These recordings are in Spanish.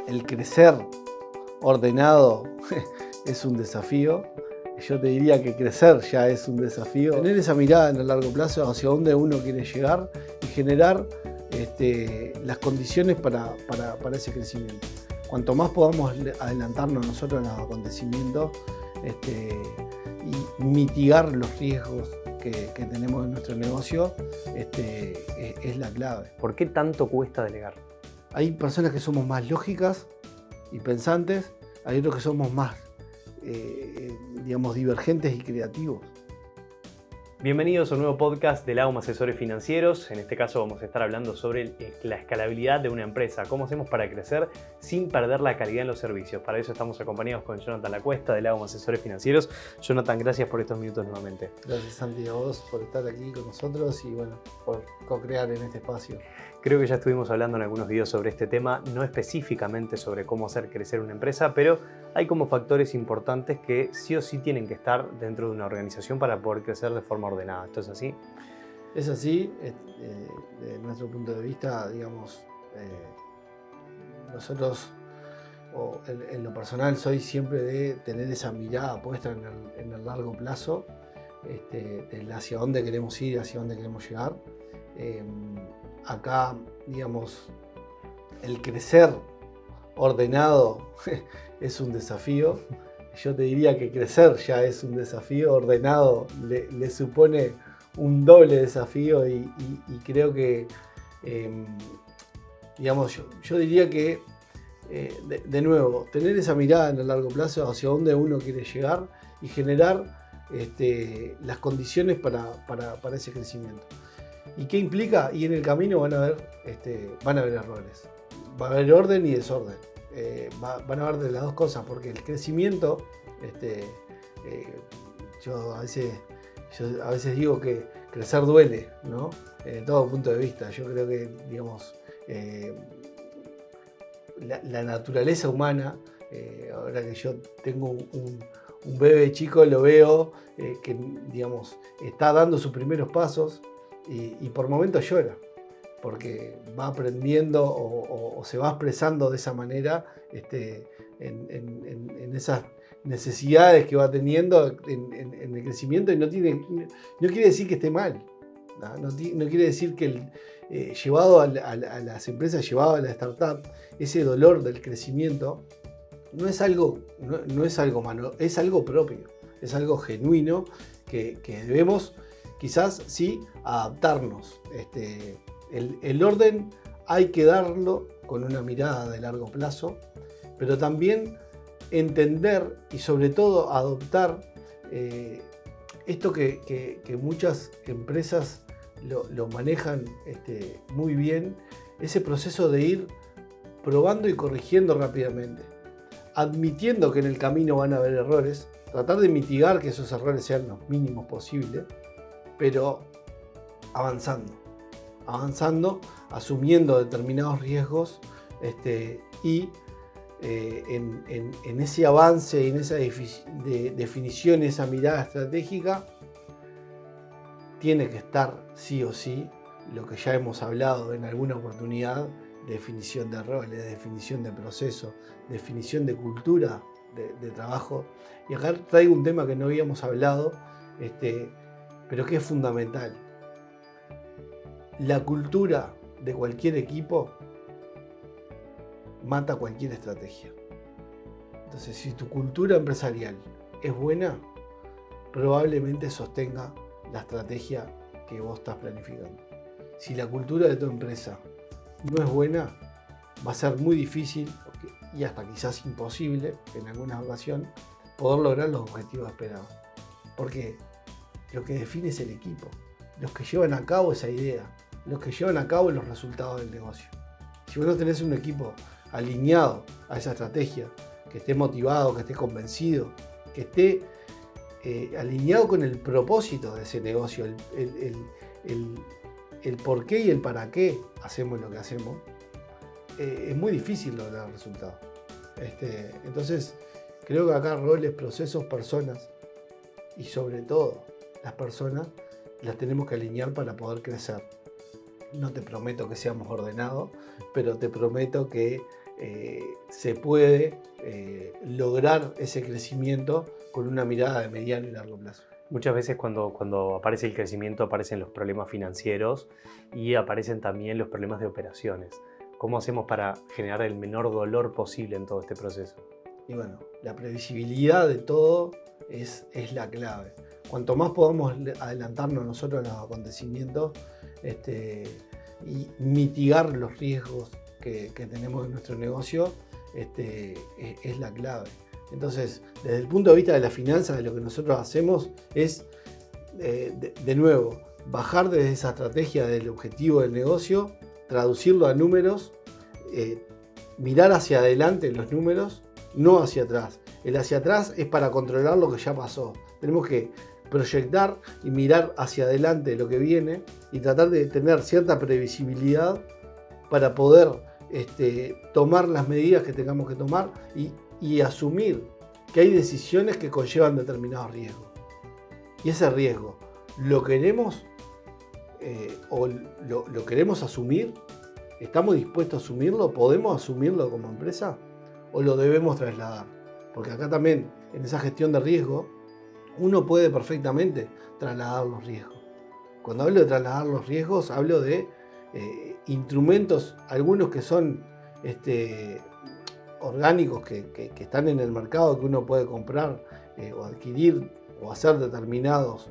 El crecer ordenado es un desafío. Yo te diría que crecer ya es un desafío. Tener esa mirada en el largo plazo hacia dónde uno quiere llegar y generar las condiciones para ese crecimiento. Cuanto más podamos adelantarnos nosotros en los acontecimientos y mitigar los riesgos que tenemos en nuestro negocio, es la clave. ¿Por qué tanto cuesta delegar? Hay personas que somos más lógicas y pensantes, hay otros que somos más, divergentes y creativos. Bienvenidos a un nuevo podcast de Laum Asesores Financieros. En este caso vamos a estar hablando sobre la escalabilidad de una empresa. Cómo hacemos para crecer sin perder la calidad en los servicios. Para eso estamos acompañados con Jonathan Lacuesta de Laum Asesores Financieros. Jonathan, gracias por estos minutos nuevamente. Gracias, Santi, a vos por estar aquí con nosotros y por co-crear en este espacio. Creo que ya estuvimos hablando en algunos videos sobre este tema, no específicamente sobre cómo hacer crecer una empresa, pero hay como factores importantes que sí o sí tienen que estar dentro de una organización para poder crecer de forma ordenada. ¿Esto es así? Es así, desde nuestro punto de vista, nosotros, en lo personal, soy siempre de tener esa mirada puesta en el largo plazo, hacia dónde queremos ir, hacia dónde queremos llegar. Acá, el crecer ordenado es un desafío. Yo te diría que crecer ya es un desafío, ordenado le supone un doble desafío y creo que, yo diría que, de nuevo, tener esa mirada en el largo plazo hacia dónde uno quiere llegar y generar las condiciones para ese crecimiento. ¿Y qué implica? Y en el camino van a haber errores, va a haber orden y desorden. Van a haber de las dos cosas, porque el crecimiento, yo a veces digo que crecer duele, ¿no? De todo punto de vista. Yo creo que, la naturaleza humana, ahora que yo tengo un bebé chico, lo veo que, está dando sus primeros pasos y por momentos llora, porque va aprendiendo o se va expresando de esa manera en esas necesidades que va teniendo en el crecimiento, y no quiere decir que esté mal, no quiere decir que llevado a las empresas, llevado a la startup, ese dolor del crecimiento no es algo malo, es algo propio, es algo genuino que debemos quizás sí adaptarnos. El orden hay que darlo con una mirada de largo plazo, pero también entender y sobre todo adoptar esto que muchas empresas lo manejan muy bien, ese proceso de ir probando y corrigiendo rápidamente, admitiendo que en el camino van a haber errores, tratar de mitigar que esos errores sean los mínimos posibles, pero avanzando, asumiendo determinados riesgos y en ese avance y en esa definición, esa mirada estratégica, tiene que estar sí o sí lo que ya hemos hablado en alguna oportunidad: definición de roles, definición de procesos, definición de cultura de trabajo. Y acá traigo un tema que no habíamos hablado, pero que es fundamental. La cultura de cualquier equipo mata cualquier estrategia. Entonces, si tu cultura empresarial es buena, probablemente sostenga la estrategia que vos estás planificando. Si la cultura de tu empresa no es buena, va a ser muy difícil y hasta quizás imposible en alguna ocasión poder lograr los objetivos esperados. Porque lo que define es el equipo, los que llevan a cabo esa idea, los que llevan a cabo los resultados del negocio. Si vos no tenés un equipo alineado a esa estrategia, que esté motivado, que esté convencido, que esté alineado con el propósito de ese negocio, el por qué y el para qué hacemos lo que hacemos, es muy difícil lograr resultados. Entonces, creo que acá roles, procesos, personas y sobre todo las personas las tenemos que alinear para poder crecer. No te prometo que seamos ordenados, pero te prometo que se puede lograr ese crecimiento con una mirada de mediano y largo plazo. Muchas veces cuando aparece el crecimiento aparecen los problemas financieros y aparecen también los problemas de operaciones. ¿Cómo hacemos para generar el menor dolor posible en todo este proceso? Y bueno, la previsibilidad de todo es la clave. Cuanto más podamos adelantarnos nosotros a los acontecimientos y mitigar los riesgos que tenemos en nuestro negocio, es la clave. Entonces, desde el punto de vista de la finanza, de lo que nosotros hacemos es, de nuevo, bajar desde esa estrategia del objetivo del negocio, traducirlo a números, mirar hacia adelante los números, no hacia atrás. El hacia atrás es para controlar lo que ya pasó. Tenemos que proyectar y mirar hacia adelante lo que viene y tratar de tener cierta previsibilidad para poder tomar las medidas que tengamos que tomar y asumir que hay decisiones que conllevan determinados riesgos. Y ese riesgo, ¿lo queremos o lo queremos asumir? ¿Estamos dispuestos a asumirlo? ¿Podemos asumirlo como empresa? ¿O lo debemos trasladar? Porque acá también, en esa gestión de riesgo, uno puede perfectamente trasladar los riesgos. Cuando hablo de trasladar los riesgos, hablo de instrumentos, algunos que son orgánicos que están en el mercado, que uno puede comprar o adquirir o hacer determinados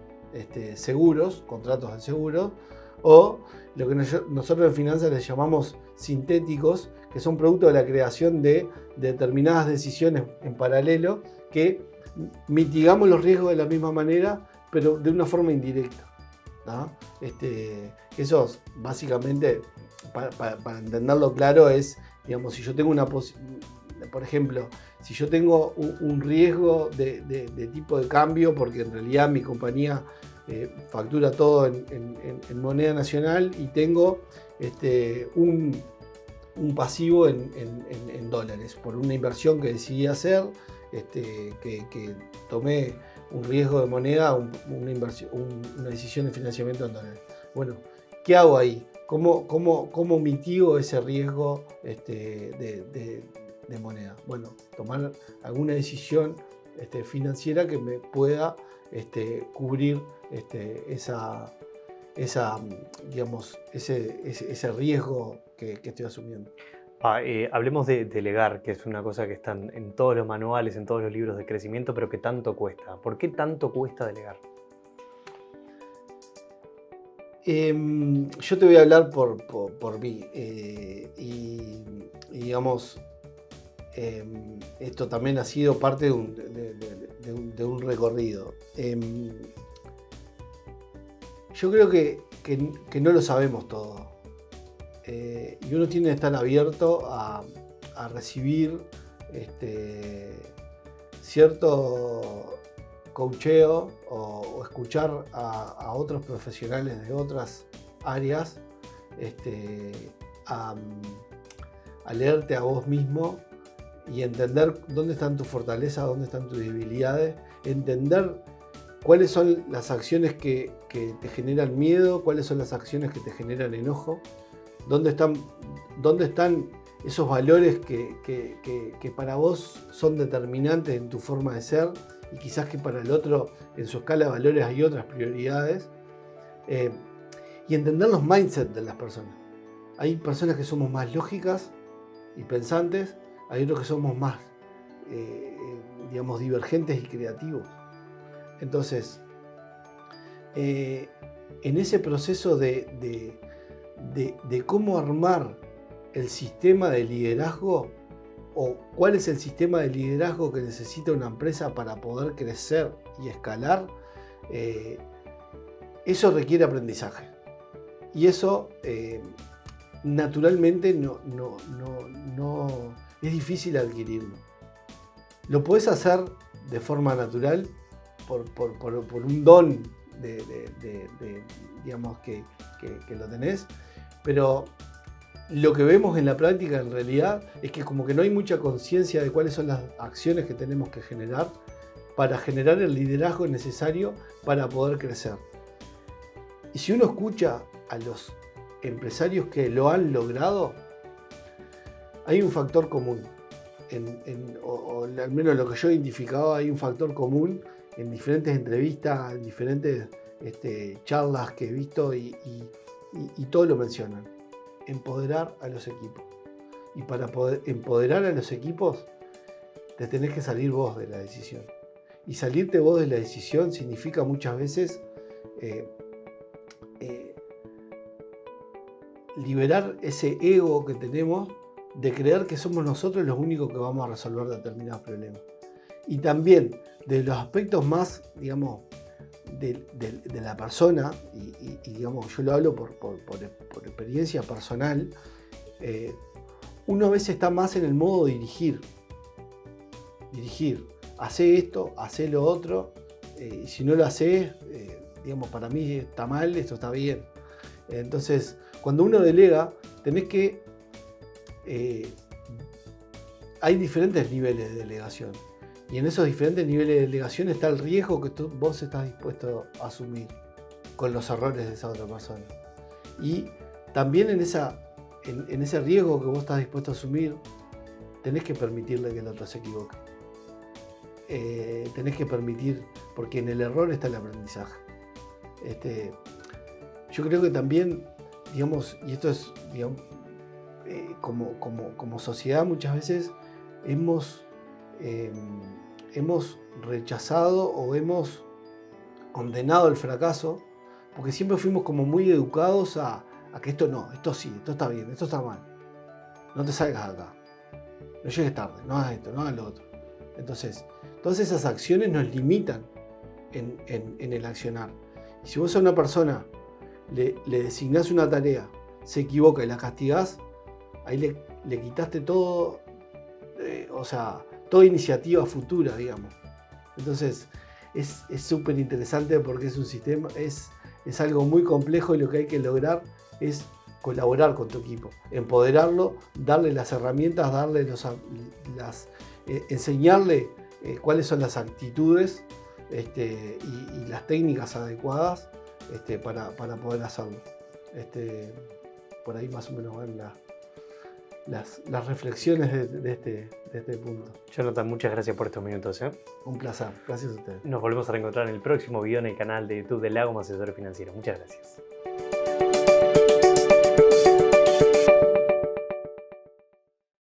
seguros, contratos de seguros, o lo que nosotros en finanzas les llamamos sintéticos, que son producto de la creación de determinadas decisiones en paralelo que mitigamos los riesgos de la misma manera, pero de una forma indirecta, ¿no? Eso básicamente, para entenderlo claro, es, digamos, si yo tengo por ejemplo, si yo tengo un riesgo de tipo de cambio, porque en realidad mi compañía factura todo en moneda nacional y tengo un pasivo en dólares por una inversión que decidí hacer, que tomé un riesgo de moneda, una decisión de financiamiento en dólares. Bueno, ¿qué hago ahí? ¿Cómo mitigo ese riesgo de moneda? Bueno, tomar alguna decisión financiera que me pueda cubrir ese riesgo que estoy asumiendo. Hablemos de delegar, que es una cosa que está en todos los manuales, en todos los libros de crecimiento, pero que tanto cuesta. ¿Por qué tanto cuesta delegar? Yo te voy a hablar por mí. Y digamos, esto también ha sido parte de un recorrido. Yo creo que no lo sabemos todo. Y uno tiene que estar abierto a recibir cierto coacheo o escuchar a otros profesionales de otras áreas, a leerte a vos mismo y entender dónde están tus fortalezas, dónde están tus debilidades, entender cuáles son las acciones que te generan miedo, cuáles son las acciones que te generan enojo, dónde están esos valores que para vos son determinantes en tu forma de ser y quizás que para el otro en su escala de valores hay otras prioridades, y entender los mindsets de las personas. Hay personas que somos más lógicas y pensantes, hay otros que somos más divergentes y creativos. Entonces, en ese proceso de cómo armar el sistema de liderazgo, o cuál es el sistema de liderazgo que necesita una empresa para poder crecer y escalar, eso requiere aprendizaje. Y eso naturalmente no es difícil adquirirlo. Lo podés hacer de forma natural por un don digamos que lo tenés, pero lo que vemos en la práctica en realidad es que como que no hay mucha conciencia de cuáles son las acciones que tenemos que generar para generar el liderazgo necesario para poder crecer. Y si uno escucha a los empresarios que lo han logrado, hay un factor común. O al menos lo que yo he identificado, hay un factor común en diferentes entrevistas, en diferentes charlas que he visto y todos lo mencionan. Empoderar a los equipos. Y para poder empoderar a los equipos, te tenés que salir vos de la decisión. Y salirte vos de la decisión significa muchas veces liberar ese ego que tenemos de creer que somos nosotros los únicos que vamos a resolver determinados problemas. Y también de los aspectos más, digamos, de la persona, y digamos, yo lo hablo por experiencia personal, uno a veces está más en el modo de dirigir, hace esto, hace lo otro, y si no lo haces, digamos, para mí está mal, esto está bien. Entonces, cuando uno delega, tenés que... hay diferentes niveles de delegación. Y en esos diferentes niveles de delegación está el riesgo que vos estás dispuesto a asumir con los errores de esa otra persona. Y también en ese riesgo que vos estás dispuesto a asumir, tenés que permitirle que el otro se equivoque. Tenés que permitir, porque en el error está el aprendizaje. Yo creo que también, digamos, y esto es, digamos, como sociedad muchas veces hemos rechazado o hemos condenado el fracaso porque siempre fuimos como muy educados a que esto no, esto sí, esto está bien, esto está mal. No te salgas de acá, no llegues tarde, no hagas esto, no hagas lo otro. Entonces, todas esas acciones nos limitan en el accionar. Y si vos a una persona le designás una tarea, se equivoca y la castigás, ahí le quitaste todo, toda iniciativa futura, digamos. Entonces, es súper interesante porque es un sistema, es algo muy complejo y lo que hay que lograr es colaborar con tu equipo, empoderarlo, darle las herramientas, darle enseñarle cuáles son las actitudes y las técnicas adecuadas para poder hacerlo. Por ahí más o menos van las reflexiones de este punto. Jonathan, muchas gracias por estos minutos. Un placer, gracias a ustedes. Nos volvemos a reencontrar en el próximo video en el canal de YouTube de Lagom Asesores Financieros. Muchas gracias.